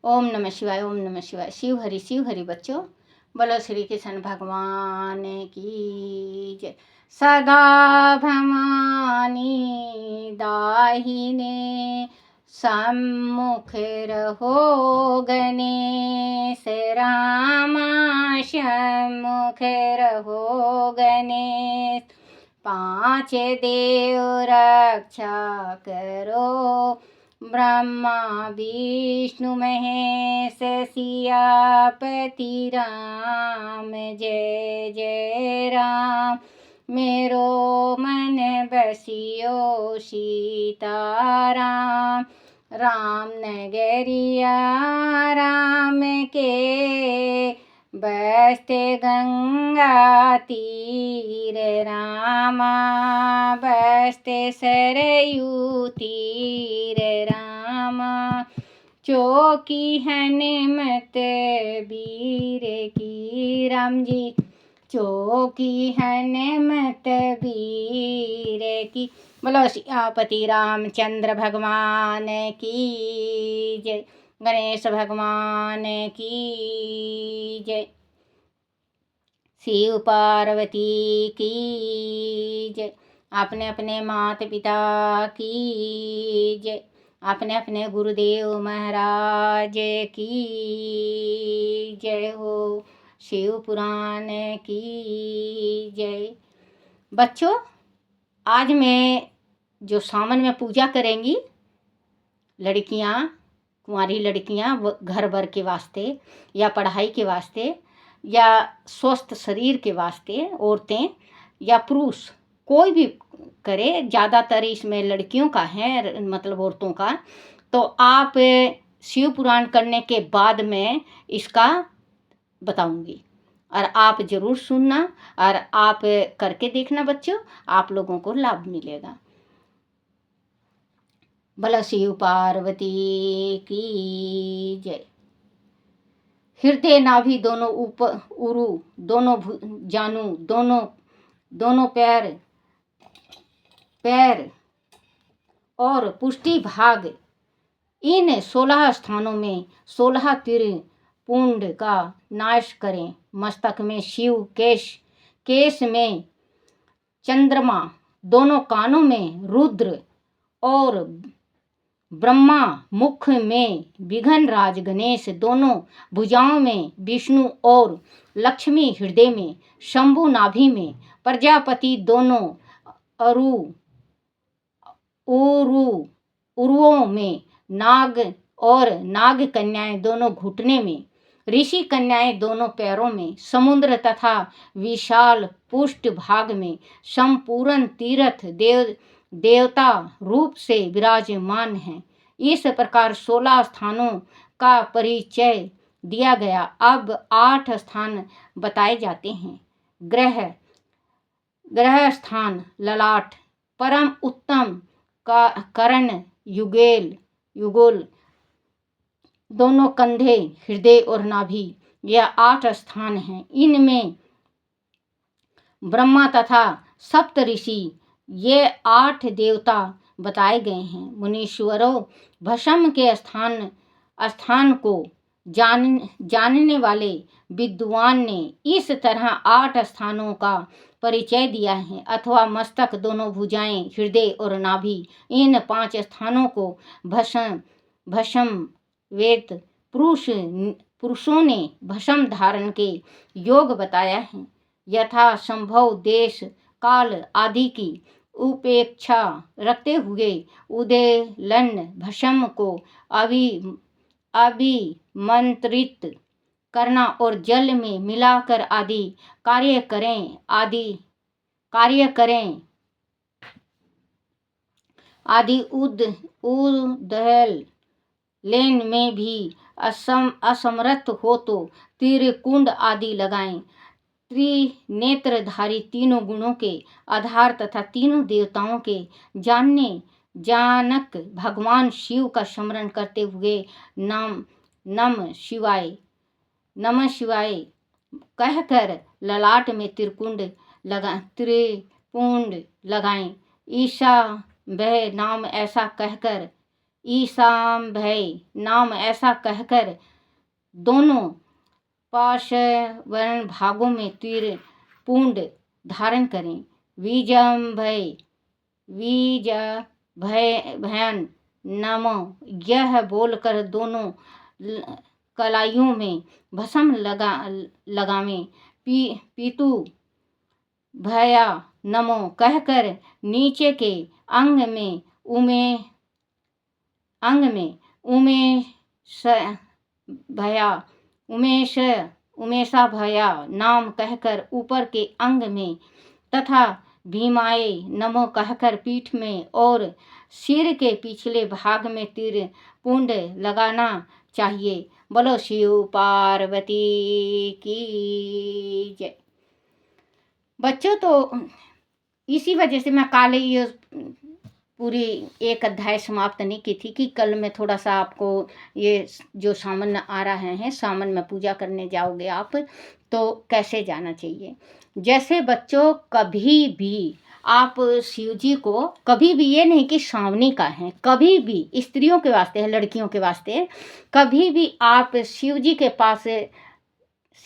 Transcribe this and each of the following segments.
ओम नमः शिवाय, ओम नमः शिवाय। शिव हरि बच्चों। बोलो श्री कृष्ण भगवान की जय। सदा भवानी दाहिने सम्मुख रहो, गणेश रामा सम्मुख रहो गणेश। पांच देव रक्षा करो, ब्रह्मा विष्णु महेश सियापति राम। जय जय राम। मेरो मन बसियो सीताराम। राम नगरिया राम के, बसते गंगा तीर रामा। बसते सरयू तीर रामा। चौकी हनुमत वीर की राम जी। चौकी हनुमत वीर की। बोलो सियापति रामचंद्र भगवान की जय। गणेश भगवान की जय। शिव पार्वती की जय। अपने अपने माता पिता की जय। अपने अपने गुरुदेव महाराज की जय हो। शिव पुराण की जय। बच्चों, आज मैं जो सावन में पूजा करेंगी लड़कियां, कुंवारी लड़कियां घर भर के वास्ते या पढ़ाई के वास्ते या स्वस्थ शरीर के वास्ते, औरतें या पुरुष कोई भी करे, ज़्यादातर इसमें लड़कियों का है, मतलब औरतों का। तो आप शिव पुराण करने के बाद में इसका बताऊंगी और आप ज़रूर सुनना और आप करके देखना बच्चों, आप लोगों को लाभ मिलेगा। भला शिव पार्वती की जय। हृदय नाभि दोनों ऊपर उरु, दोनों जानू, दोनों पैर और पुष्टि भाग, इन 16 स्थानों में 16 तीर पुंड का नाश करें। मस्तक में शिव, केश में चंद्रमा, दोनों कानों में रुद्र और ब्रह्मा, मुख में विघ्नराज गणेश, दोनों भुजाओं में विष्णु और लक्ष्मी, हृदय में शंभु, नाभि में प्रजापति, दोनों उरुओं में नाग और नाग कन्याएं, दोनों घुटने में ऋषि कन्याएं, दोनों पैरों में समुद्र तथा विशाल पुष्ट भाग में संपूर्ण तीर्थ देवता रूप से विराजमान हैं। इस प्रकार 16 स्थानों का परिचय दिया गया। अब 8 स्थान बताए जाते हैं। ग्रह स्थान ललाट, परम उत्तम का कर्ण, युगल, दोनों कंधे, हृदय और नाभि, यह 8 स्थान हैं। इनमें ब्रह्मा तथा सप्त ऋषि, ये 8 देवता बताए गए हैं। मुनीश्वरों, भस्म के स्थान को जानने वाले विद्वान ने इस तरह 8 स्थानों का परिचय दिया है, अथवा मस्तक, दोनों भुजाएं, हृदय और नाभि, इन 5 स्थानों को भस्म वेद पुरुषों ने भस्म धारण के योग बताया है। यथा संभव देश काल आदि की उपेक्षा रखते हुए उदेलन भस्म को अभिमंत्रित करना और जल में मिलाकर आदि कार्य करें। आदि उदहल लेन में भी असमर्थ हो तो त्रिकुंड आदि लगाएं। त्रिनेत्रधारी, तीनों गुणों के आधार तथा तीनों देवताओं के जानक भगवान शिव का स्मरण करते हुए नमः शिवाय कहकर ललाट में त्रिपुंड लगाएं। ईशा वह नाम ऐसा कहकर ईशाम भय नाम ऐसा कहकर दोनों पार्श्व भागों में तीर पुंड धारण करें। बीजम भय बीज भयन नमो यह बोलकर दोनों कलाइयों में भस्म लगावें। पीतु भया नमो कहकर नीचे के अंग में उमेशा भया नाम कहकर ऊपर के अंग में तथा भीमाए नमो कहकर पीठ में और सिर के पिछले भाग में तीर पुंड लगाना चाहिए। बोलो शिव पार्वती की जय। बच्चों, तो इसी वजह से मैं काले ये पूरी एक अध्याय समाप्त नहीं की थी कि कल मैं थोड़ा सा आपको ये जो सावन आ रहा है, सावन में पूजा करने जाओगे आप तो कैसे जाना चाहिए। जैसे बच्चों, कभी भी आप शिव जी को कभी भी, ये नहीं कि सावनी का है, कभी भी स्त्रियों के वास्ते है, लड़कियों के वास्ते, कभी भी आप शिव जी के पास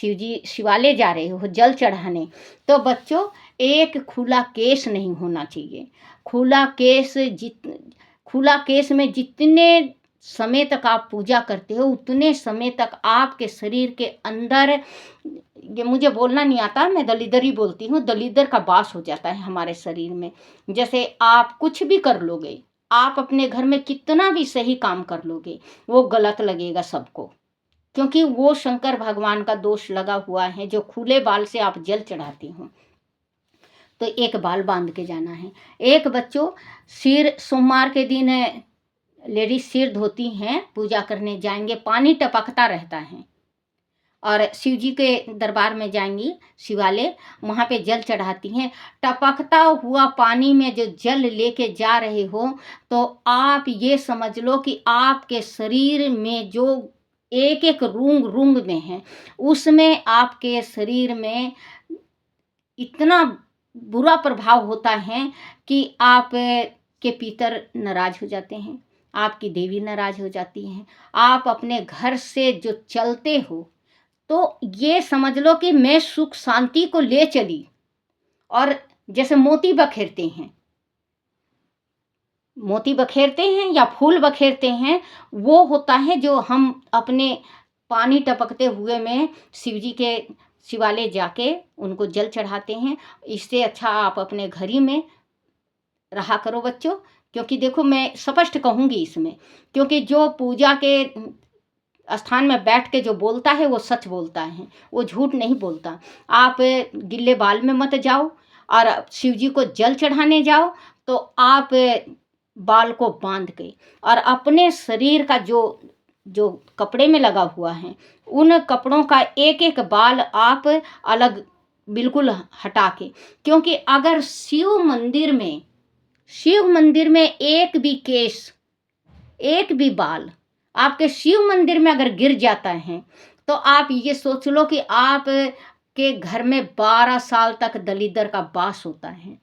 शिव जी शिवालय जा रहे हो जल चढ़ाने, तो बच्चों एक खुला केस नहीं होना चाहिए। खुला केस में जितने समय तक आप पूजा करते हो उतने समय तक आपके शरीर के अंदर, ये मुझे बोलना नहीं आता, मैं दलिदर ही बोलती हूँ, दलिदर का वास हो जाता है हमारे शरीर में। जैसे आप कुछ भी कर लोगे, आप अपने घर में कितना भी सही काम कर लोगे, वो गलत लगेगा सबको, क्योंकि वो शंकर भगवान का दोष लगा हुआ है। जो खुले बाल से आप जल चढ़ाती हो तो एक बाल बांध के जाना है। एक बच्चों, सिर सोमवार के दिन लेडीज सिर धोती हैं, पूजा करने जाएंगे, पानी टपकता रहता है और शिव जी के दरबार में जाएंगी शिवालय, वहाँ पे जल चढ़ाती हैं। टपकता हुआ पानी में जो जल लेके जा रहे हो तो आप ये समझ लो कि आपके शरीर में जो एक एक रूंग में है, उसमें आपके शरीर में इतना बुरा प्रभाव होता है कि आप के पितर नाराज हो जाते हैं, आपकी देवी नाराज हो जाती हैं। आप अपने घर से जो चलते हो तो ये समझ लो कि मैं सुख शांति को ले चली। और जैसे मोती बखेरते हैं या फूल बखेरते हैं, वो होता है जो हम अपने पानी टपकते हुए में शिव जी के शिवालय जाके उनको जल चढ़ाते हैं। इससे अच्छा आप अपने घर ही में रहा करो बच्चों, क्योंकि देखो मैं स्पष्ट कहूँगी इसमें, क्योंकि जो पूजा के स्थान में बैठ के जो बोलता है वो सच बोलता है, वो झूठ नहीं बोलता। आप गिल्ले बाल में मत जाओ और शिव जी को जल चढ़ाने जाओ तो आप बाल को बांध के और अपने शरीर का जो कपड़े में लगा हुआ है उन कपड़ों का एक एक बाल आप अलग बिल्कुल हटा के, क्योंकि अगर शिव मंदिर में एक भी केस, एक भी बाल आपके शिव मंदिर में अगर गिर जाता है तो आप ये सोच लो कि आप के घर में 12 साल तक दलिदर का वास होता है।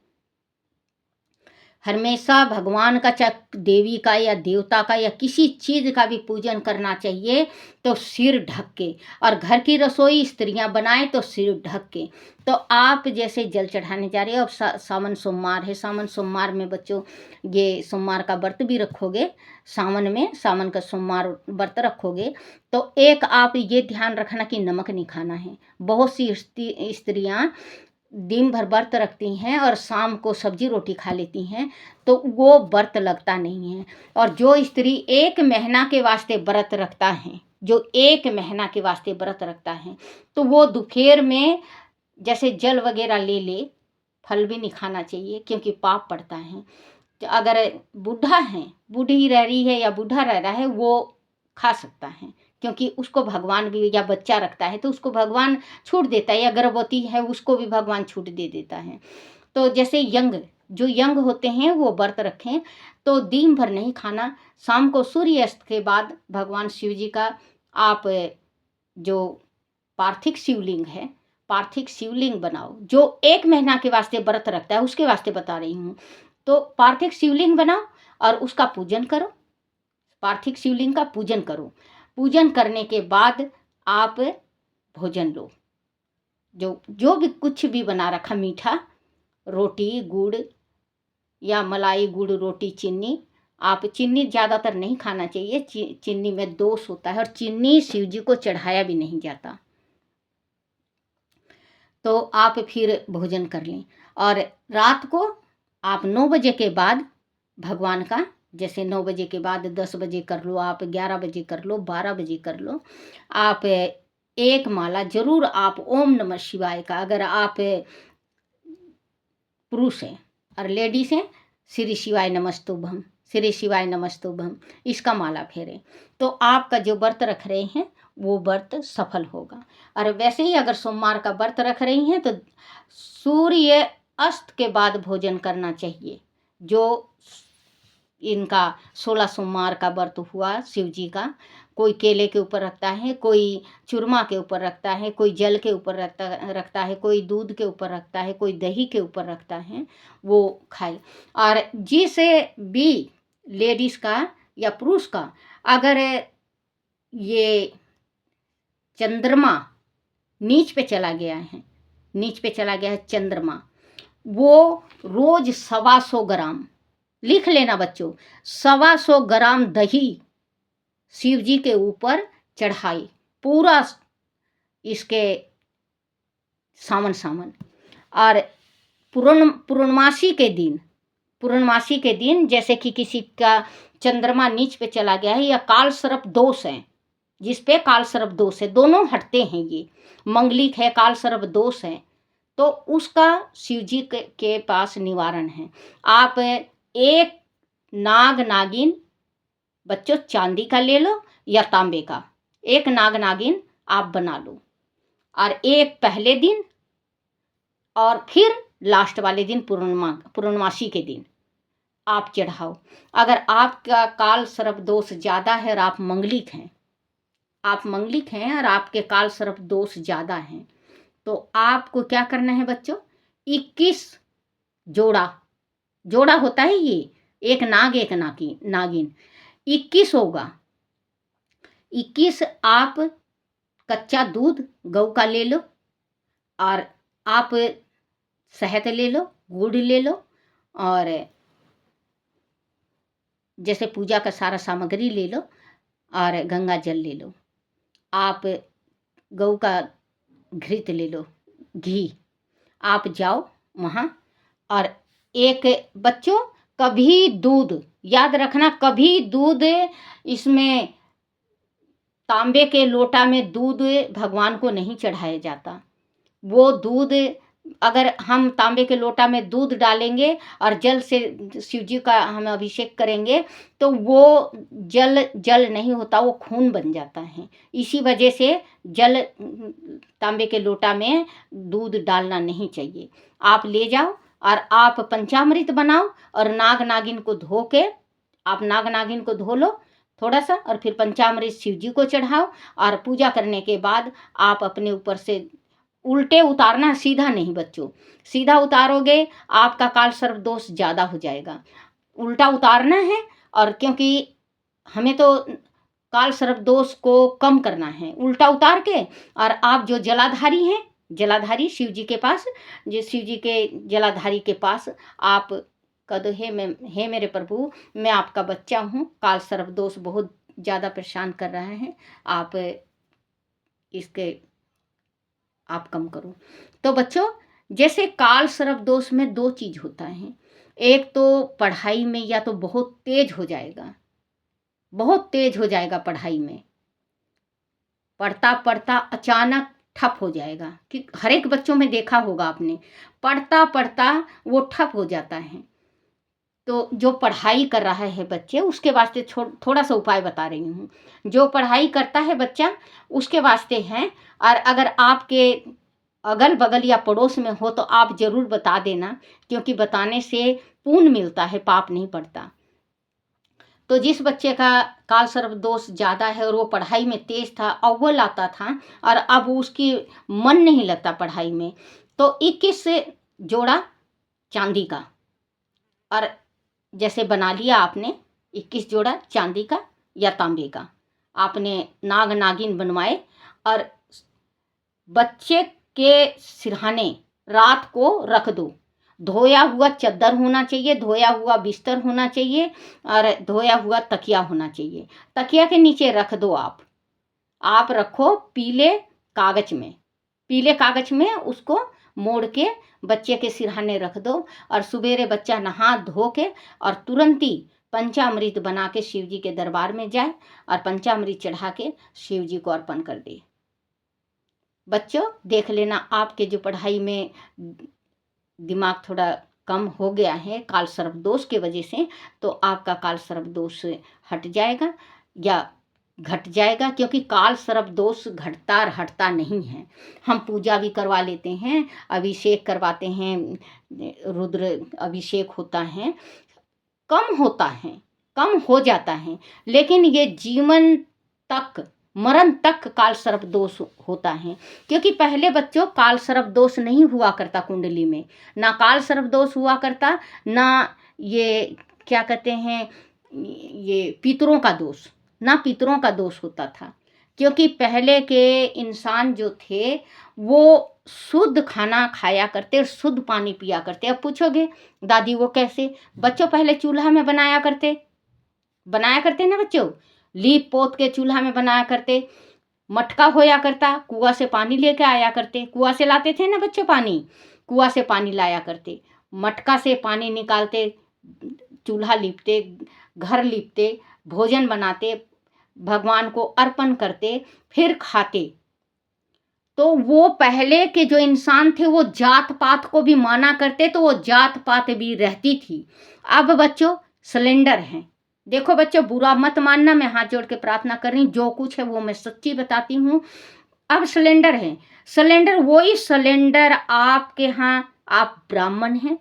हमेशा भगवान का, चाहे देवी का या देवता का या किसी चीज़ का भी पूजन करना चाहिए तो सिर ढक के, और घर की रसोई स्त्रियां बनाएं तो सिर ढक के। तो आप जैसे जल चढ़ाने जा रहे हो, अब सावन सोमवार है, सावन सोमवार में बच्चों ये सोमवार का व्रत भी रखोगे, सावन का सोमवार व्रत रखोगे तो एक आप ये ध्यान रखना कि नमक नहीं खाना है। बहुत सी स्त्रियां दिन भर व्रत रखती हैं और शाम को सब्जी रोटी खा लेती हैं, तो वो व्रत लगता नहीं है। और जो स्त्री 1 महीना के वास्ते व्रत रखता है, जो 1 महीना के वास्ते व्रत रखता है, तो वो दोपहर में जैसे जल वगैरह ले, फल भी नहीं खाना चाहिए क्योंकि पाप पड़ता है। तो अगर बूढ़ी रह रही है या बूढ़ा रह रहा है वो खा सकता है, क्योंकि उसको भगवान भी, या बच्चा रखता है तो उसको भगवान छूट देता है, या गर्भवती है उसको भी भगवान छूट दे देता है। तो जैसे जो यंग होते हैं वो व्रत रखें तो दिन भर नहीं खाना, शाम को सूर्यास्त के बाद भगवान शिव जी का आप जो पार्थिव शिवलिंग बनाओ। जो 1 महीना के वास्ते व्रत रखता है उसके वास्ते बता रही हूँ। तो पार्थिव शिवलिंग बनाओ और उसका पूजन करो, पार्थिव शिवलिंग का पूजन करो। पूजन करने के बाद आप भोजन लो। जो भी कुछ भी बना रखा, मीठा, रोटी, गुड़ या मलाई, गुड़, रोटी, चीनी। आप चीनी ज़्यादातर नहीं खाना चाहिए, चीनी में दोष होता है और चीनी शिव जी को चढ़ाया भी नहीं जाता। तो आप फिर भोजन कर लें और रात को आप 9 बजे के बाद भगवान का, जैसे 9 बजे के बाद 10 बजे कर लो, आप 11 बजे कर लो, 12 बजे कर लो, आप एक माला जरूर आप ओम नमः शिवाय का, अगर आप पुरुष हैं और लेडीज हैं, श्री शिवाय नमस्तुभ्यम, श्री शिवाय नमस्तुभ्यम, इसका माला फेरें तो आपका जो व्रत रख रहे हैं वो व्रत सफल होगा। और वैसे ही अगर सोमवार का व्रत रख रही हैं तो सूर्य अस्त के बाद भोजन करना चाहिए। जो इनका 16 सोमवार का व्रत हुआ शिव जी का, कोई केले के ऊपर रखता है, कोई चूरमा के ऊपर रखता है, कोई जल के ऊपर रखता है, कोई दूध के ऊपर रखता है, कोई दही के ऊपर रखता है, वो खाए। और जिस भी लेडीज़ का या पुरुष का अगर ये चंद्रमा नीच पे चला गया है, नीच पे चला गया है चंद्रमा, वो रोज 125 ग्राम, लिख लेना बच्चों, 125 ग्राम दही शिव जी के ऊपर चढ़ाई, पूरा इसके सामन। और पूर्णमासी के दिन जैसे कि किसी का चंद्रमा नीच पे चला गया है या काल सर्प दोष है, जिस पे काल सर्प दोष है, दोनों हटते हैं, ये मंगलिक है, काल सर्प दोष है, तो उसका शिव जी के पास निवारण है। आप एक नाग नागिन बच्चों चांदी का ले लो या तांबे का, एक नाग नागिन आप बना लो और एक पहले दिन और फिर लास्ट वाले दिन पूर्णमासी के दिन आप चढ़ाओ। अगर आपका काल सर्प दोष ज़्यादा है और आप मंगलिक हैं और आपके काल सर्प दोष ज़्यादा हैं, तो आपको क्या करना है बच्चों, 21 जोड़ा होता है, ये एक नाग एक नागिन 21 होगा। 21 आप कच्चा दूध गऊ का ले लो और आप शहद ले लो, गुड़ ले लो और जैसे पूजा का सारा सामग्री ले लो और गंगा जल ले लो। आप गऊ का घृत ले लो, घी। आप जाओ वहाँ और एक बच्चों कभी दूध, याद रखना, कभी दूध इसमें तांबे के लोटा में दूध भगवान को नहीं चढ़ाया जाता। वो दूध अगर हम तांबे के लोटा में दूध डालेंगे और जल से शिव जी का हम अभिषेक करेंगे तो वो जल नहीं होता, वो खून बन जाता है। इसी वजह से तांबे के लोटा में दूध डालना नहीं चाहिए। आप ले जाओ और आप पंचामृत बनाओ और नाग नागिन को धो के, आप नाग नागिन को धो लो थोड़ा सा और फिर पंचामृत शिव जी को चढ़ाओ और पूजा करने के बाद आप अपने ऊपर से उल्टे उतारना, सीधा नहीं बच्चों, सीधा उतारोगे आपका काल सर्प दोष ज़्यादा हो जाएगा, उल्टा उतारना है। और क्योंकि हमें तो काल सर्प दोष को कम करना है, उल्टा उतार के और आप जो जलाधारी हैं, जलाधारी शिव जी के पास, जो शिव जी के जलाधारी के पास आप कह दो, हे मेरे प्रभु, मैं आपका बच्चा हूँ, काल सर्प दोष बहुत ज़्यादा परेशान कर रहा है, आप इसके आप कम करो। तो बच्चों जैसे काल सर्प दोष में 2 चीज़ होता है, एक तो पढ़ाई में या तो बहुत तेज हो जाएगा पढ़ाई में, पढ़ता अचानक ठप हो जाएगा, कि हर एक बच्चों में देखा होगा आपने, पढ़ता वो ठप हो जाता है। तो जो पढ़ाई कर रहा है बच्चे, उसके वास्ते थोड़ा सा उपाय बता रही हूँ। जो पढ़ाई करता है बच्चा उसके वास्ते हैं, और अगर आपके अगल बगल या पड़ोस में हो तो आप ज़रूर बता देना, क्योंकि बताने से पुण्य मिलता है, पाप नहीं पड़ता। तो जिस बच्चे का काल सर्प दोष ज़्यादा है और वो पढ़ाई में तेज था, अव्वल आता था और अब उसकी मन नहीं लगता पढ़ाई में, तो 21 जोड़ा चांदी का, और जैसे बना लिया आपने 21 जोड़ा चांदी का या तांबे का आपने नाग नागिन बनवाए और बच्चे के सिरहाने रात को रख दो। धोया हुआ चद्दर होना चाहिए, धोया हुआ बिस्तर होना चाहिए और धोया हुआ तकिया होना चाहिए। तकिया के नीचे रख दो आप रखो पीले कागज में उसको मोड़ के बच्चे के सिरहाने रख दो और सवेरे बच्चा नहा धो के और तुरंत ही पंचामृत बना के शिव जी के दरबार में जाए और पंचामृत चढ़ा के शिव जी को अर्पण कर दे। बच्चों देख लेना, आपके जो पढ़ाई में दिमाग थोड़ा कम हो गया है काल सर्प दोष के वजह से, तो आपका काल सर्प दोष हट जाएगा या घट जाएगा, क्योंकि काल सर्प दोष घटता और हटता नहीं है। हम पूजा भी करवा लेते हैं, अभिषेक करवाते हैं, रुद्र अभिषेक होता है, कम होता है, कम हो जाता है, लेकिन ये जीवन तक मरण तक काल सर्प दोष होता है। क्योंकि पहले बच्चों काल सर्प दोष नहीं हुआ करता कुंडली में, ना काल सर्प दोष हुआ करता, ना ये क्या कहते हैं ये पितरों का दोष, ना पितरों का दोष होता था। क्योंकि पहले के इंसान जो थे वो शुद्ध खाना खाया करते, शुद्ध पानी पिया करते। अब पूछोगे दादी वो कैसे? बच्चों पहले चूल्हा में बनाया करते ना बच्चों, लीप पोत के चूल्हा में बनाया करते। मटका होया करता, कुआं से पानी लेके आया करते, कुआं से लाते थे ना बच्चों पानी, कुआं से पानी लाया करते, मटका से पानी निकालते, चूल्हा लीपते, घर लीपते, भोजन बनाते, भगवान को अर्पण करते, फिर खाते। तो वो पहले के जो इंसान थे वो जात पात को भी माना करते, तो वो जात पात भी रहती थी। अब बच्चों सिलेंडर हैं, देखो बच्चों बुरा मत मानना, मैं हाथ जोड़ के प्रार्थना कर रही हूँ, जो कुछ है वो मैं सच्ची बताती हूँ। अब सिलेंडर है, सिलेंडर वही सिलेंडर आपके यहाँ, आप ब्राह्मण हैं,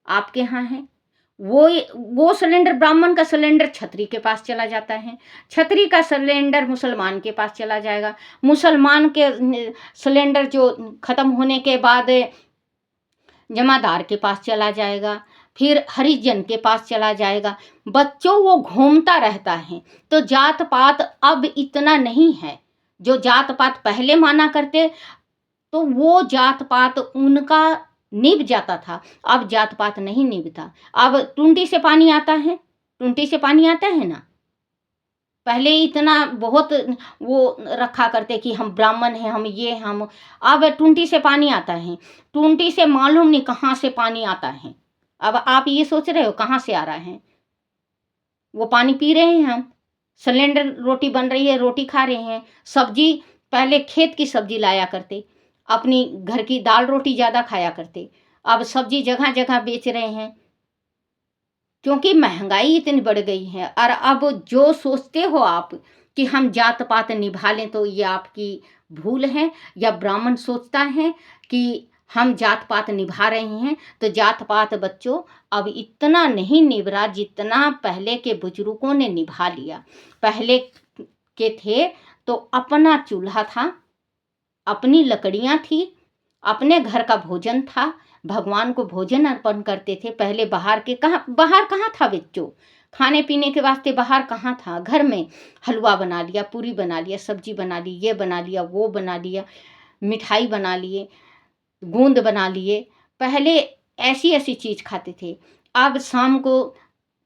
आपके यहाँ है वो सिलेंडर, ब्राह्मण का सिलेंडर छत्री के पास चला जाता है, छत्री का सिलेंडर मुसलमान के पास चला जाएगा, मुसलमान के सिलेंडर जो खत्म होने के बाद जमादार के पास चला जाएगा, फिर हरिजन के पास चला जाएगा। बच्चों वो घूमता रहता है। तो जात पात अब इतना नहीं है, जो जात पात पहले माना करते तो वो जात पात उनका निभ जाता था, अब जात पात नहीं निभता। अब टुंटी से पानी आता है, टुंटी से पानी आता है ना, पहले इतना बहुत वो रखा करते कि हम ब्राह्मण हैं, हम ये हम, अब टुंटी से पानी आता है, टुंटी से मालूम नहीं कहाँ से पानी आता है। अब आप ये सोच रहे हो कहाँ से आ रहा है, वो पानी पी रहे हैं हम, सिलेंडर, रोटी बन रही है, रोटी खा रहे हैं, सब्जी पहले खेत की सब्जी लाया करते, अपनी घर की दाल रोटी ज़्यादा खाया करते, अब सब्जी जगह जगह बेच रहे हैं, क्योंकि महंगाई इतनी बढ़ गई है। और अब जो सोचते हो आप कि हम जात पात निभा लें, तो ये आपकी भूल है। या ब्राह्मण सोचता है कि हम जात पात निभा रहे हैं, तो जात पात बच्चों अब इतना नहीं निभ रहा जितना पहले के बुजुर्गों ने निभा लिया। पहले के थे तो अपना चूल्हा था, अपनी लकड़ियाँ थी, अपने घर का भोजन था, भगवान को भोजन अर्पण करते थे। पहले बाहर कहाँ था बच्चों, खाने पीने के वास्ते बाहर कहाँ था, घर में हलवा बना लिया, पूरी बना लिया, सब्जी बना ली, ये बना लिया, वो बना लिया, मिठाई बना लिए, गूंद बना लिए, पहले ऐसी ऐसी चीज़ खाते थे। अब शाम को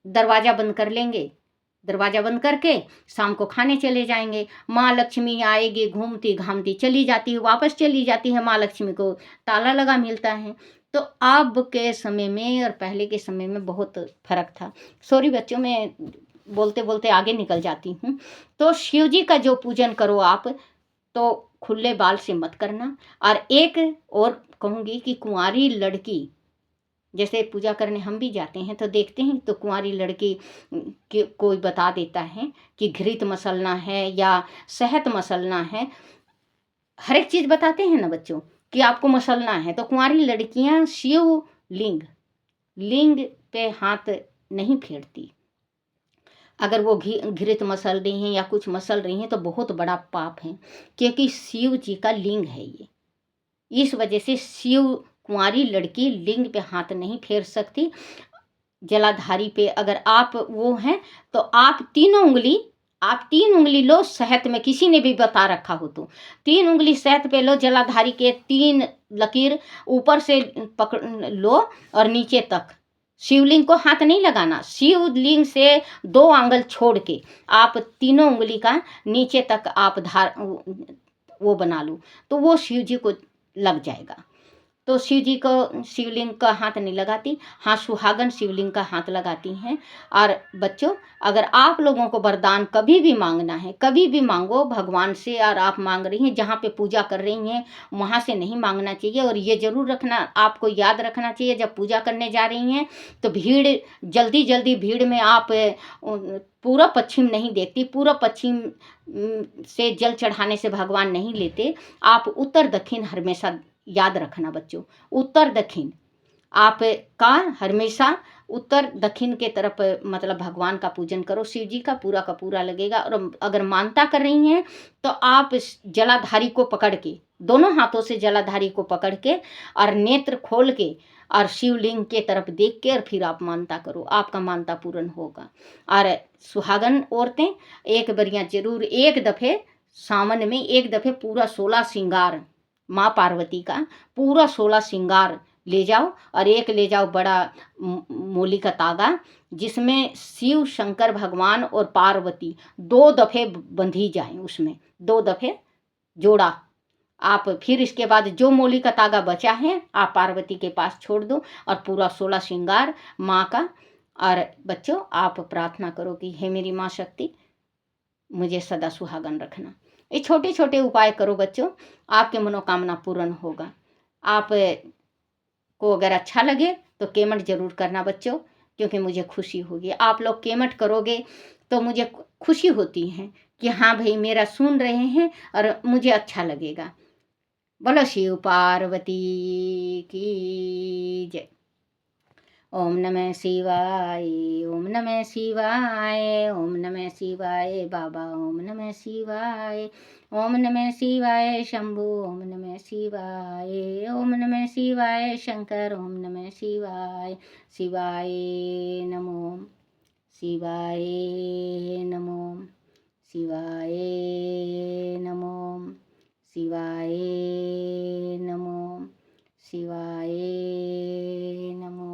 दरवाज़ा बंद कर लेंगे, दरवाज़ा बंद करके शाम को खाने चले जाएंगे, माँ लक्ष्मी आएगी, घूमती घामती चली जाती है, वापस चली जाती है, माँ लक्ष्मी को ताला लगा मिलता है। तो अब के समय में और पहले के समय में बहुत फर्क था। सॉरी बच्चों, मैं बोलते बोलते आगे निकल जाती हूँ। तो शिव जी का जो पूजन करो आप, तो खुले बाल से मत करना। और एक और कहूँगी कि कुंवारी लड़की, जैसे पूजा करने हम भी जाते हैं तो देखते हैं, तो कुंवारी लड़की के कोई बता देता है कि घृत मसलना है या शहद मसलना है, हर एक चीज़ बताते हैं ना बच्चों कि आपको मसलना है। तो कुंवारी लड़कियां शिव लिंग पे हाथ नहीं फेरती। अगर वो घृत मसल रही हैं या कुछ मसल रही हैं तो बहुत बड़ा पाप है, क्योंकि शिव जी का लिंग है ये। इस वजह से शिव कुंवारी लड़की लिंग पे हाथ नहीं फेर सकती। जलाधारी पे अगर आप वो हैं तो आप तीनों उंगली आप 3 उँगली लो शहद में, किसी ने भी बता रखा हो तो 3 उँगली शहद पे लो, जलाधारी के 3 लकीर ऊपर से पकड़ लो और नीचे तक। शिवलिंग को हाथ नहीं लगाना, शिवलिंग से 2 आंगल छोड़ के आप तीनों उँगली का नीचे तक आप वो बना लो, तो वो शिव जी को लग जाएगा। तो शिव जी को शिवलिंग का हाथ नहीं लगाती, हाँ सुहागन शिवलिंग का हाथ लगाती हैं। और बच्चों, अगर आप लोगों को वरदान कभी भी मांगना है, कभी भी मांगो भगवान से। और आप मांग रही हैं, जहाँ पे पूजा कर रही हैं वहाँ से नहीं मांगना चाहिए। और ये ज़रूर रखना, आपको याद रखना चाहिए, जब पूजा करने जा रही हैं तो भीड़, जल्दी जल्दी भीड़ में आप पूरब पश्चिम नहीं देखती। पूरब पश्चिम से जल चढ़ाने से भगवान नहीं लेते। आप उत्तर दक्षिण हमेशा याद रखना बच्चों, उत्तर दक्षिण आपका हमेशा उत्तर दक्षिण के तरफ मतलब भगवान का पूजन करो, शिव जी का पूरा लगेगा। और अगर मानता कर रही हैं तो आप जलाधारी को पकड़ के, दोनों हाथों से जलाधारी को पकड़ के और नेत्र खोल के और शिवलिंग के तरफ देख के और फिर आप मानता करो, आपका मानता पूर्ण होगा। और सुहागन औरतें एक बरियाँ जरूर एक दफ़े सावन में एक दफ़े पूरा 16 श्रृंगार माँ पार्वती का पूरा 16 श्रृंगार ले जाओ। और एक ले जाओ बड़ा मोली का तागा, जिसमें शिव शंकर भगवान और पार्वती 2 दफ़े बंधी जाएं, उसमें 2 दफ़े जोड़ा। आप फिर इसके बाद जो मोली का तागा बचा है आप पार्वती के पास छोड़ दो और पूरा 16 श्रृंगार माँ का। और बच्चों, आप प्रार्थना करो कि हे मेरी माँ शक्ति, मुझे सदा सुहागन रखना। ये छोटे छोटे उपाय करो बच्चों, आपके मनोकामना पूर्ण होगा। आप को अगर अच्छा लगे तो कमेंट ज़रूर करना बच्चों, क्योंकि मुझे खुशी होगी। आप लोग कमेंट करोगे तो मुझे खुशी होती है कि हाँ भाई मेरा सुन रहे हैं और मुझे अच्छा लगेगा। बोलो शिव पार्वती की जय। ओम नमः शिवाय, ओम नमः शिवाय, ओम नमः शिवाय बाबा, ओम नमः शिवाय, ओम नमः शिवाय शंभु, ओम नमः शिवाय, ओम नमः शिवाय शंकर, ओम नमः शिवाय। शिवाय नमो, शिवाय नमो, शिवाय नमो, शिवाय नमो, शिवाय नमो।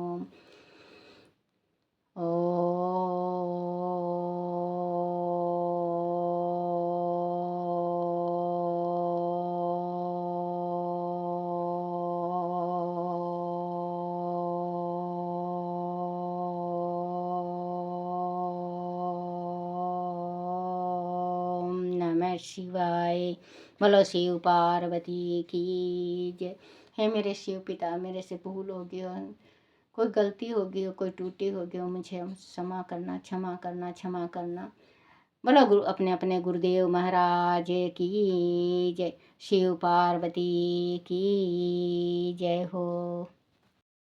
नमः शिवाय। बोलो शिव पार्वती की जय। हे मेरे शिव पिता, मेरे से भूल हो गई हो, कोई गलती हो गई हो, कोई टूटी हो गई हो, मुझे क्षमा करना, क्षमा करना, क्षमा करना। बोलो गुरु अपने अपने गुरुदेव महाराज की जय। शिव पार्वती की जय हो।